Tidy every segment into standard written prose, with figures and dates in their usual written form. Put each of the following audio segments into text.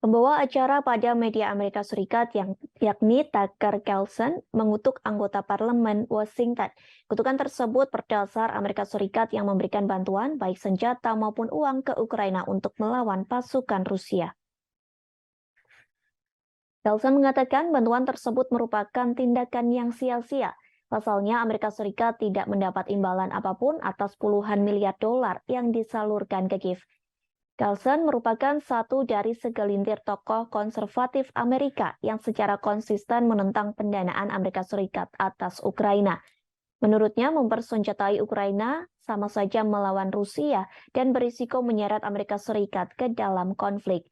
Pembawa acara pada media Amerika Serikat yakni Tucker Carlson mengutuk anggota parlemen Washington. Kutukan tersebut berdasar Amerika Serikat yang memberikan bantuan baik senjata maupun uang ke Ukraina untuk melawan pasukan Rusia. Carlson mengatakan bantuan tersebut merupakan tindakan yang sia-sia. Pasalnya, Amerika Serikat tidak mendapat imbalan apapun atas puluhan miliar dolar yang disalurkan ke Kiev. Carlson merupakan satu dari segelintir tokoh konservatif Amerika yang secara konsisten menentang pendanaan Amerika Serikat atas Ukraina. Menurutnya, mempersenjatai Ukraina sama saja melawan Rusia dan berisiko menyeret Amerika Serikat ke dalam konflik.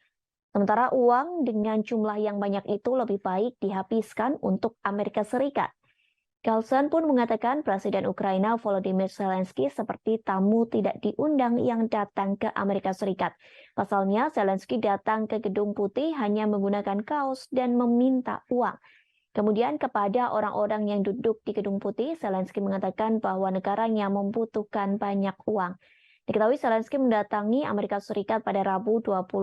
Sementara uang dengan jumlah yang banyak itu lebih baik dihabiskan untuk Amerika Serikat. Carlson pun mengatakan Presiden Ukraina Volodymyr Zelensky seperti tamu tidak diundang yang datang ke Amerika Serikat. Pasalnya, Zelensky datang ke Gedung Putih hanya menggunakan kaos dan meminta uang. Kemudian kepada orang-orang yang duduk di Gedung Putih, Zelensky mengatakan bahwa negaranya membutuhkan banyak uang. Diketahui Zelensky mendatangi Amerika Serikat pada Rabu 21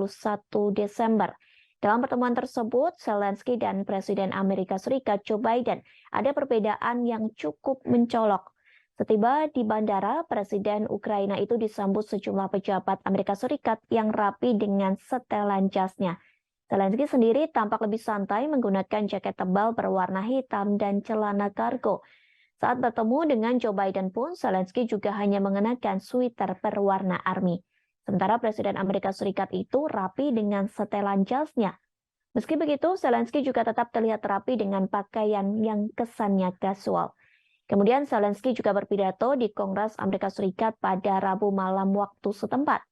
Desember. Dalam pertemuan tersebut, Zelensky dan Presiden Amerika Serikat Joe Biden ada perbedaan yang cukup mencolok. Setiba di bandara, Presiden Ukraina itu disambut sejumlah pejabat Amerika Serikat yang rapi dengan setelan jasnya. Zelensky sendiri tampak lebih santai menggunakan jaket tebal berwarna hitam dan celana kargo. Saat bertemu dengan Joe Biden pun, Zelensky juga hanya mengenakan sweater berwarna army. Sementara Presiden Amerika Serikat itu rapi dengan setelan jasnya. Meski begitu, Zelensky juga tetap terlihat rapi dengan pakaian yang kesannya kasual. Kemudian Zelensky juga berpidato di Kongres Amerika Serikat pada Rabu malam waktu setempat.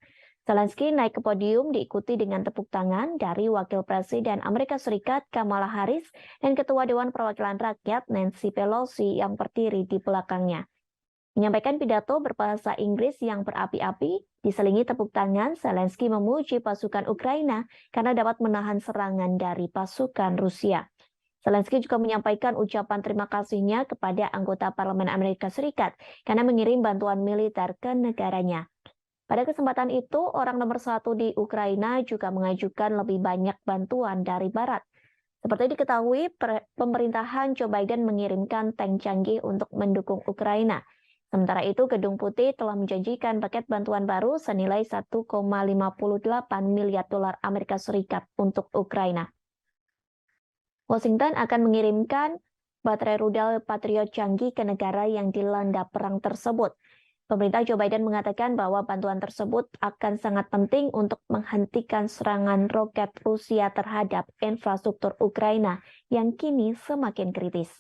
Zelensky naik ke podium diikuti dengan tepuk tangan dari Wakil Presiden Amerika Serikat Kamala Harris dan Ketua Dewan Perwakilan Rakyat Nancy Pelosi yang berdiri di belakangnya. Menyampaikan pidato berbahasa Inggris yang berapi-api, diselingi tepuk tangan, Zelensky memuji pasukan Ukraina karena dapat menahan serangan dari pasukan Rusia. Zelensky juga menyampaikan ucapan terima kasihnya kepada anggota Parlemen Amerika Serikat karena mengirim bantuan militer ke negaranya. Pada kesempatan itu, orang nomor satu di Ukraina juga mengajukan lebih banyak bantuan dari Barat. Seperti diketahui, pemerintahan Joe Biden mengirimkan tank canggih untuk mendukung Ukraina. Sementara itu, Gedung Putih telah menjanjikan paket bantuan baru senilai 1,58 miliar dolar Amerika Serikat untuk Ukraina. Washington akan mengirimkan baterai rudal Patriot canggih ke negara yang dilanda perang tersebut. Pemerintah Joe Biden mengatakan bahwa bantuan tersebut akan sangat penting untuk menghentikan serangan roket Rusia terhadap infrastruktur Ukraina yang kini semakin kritis.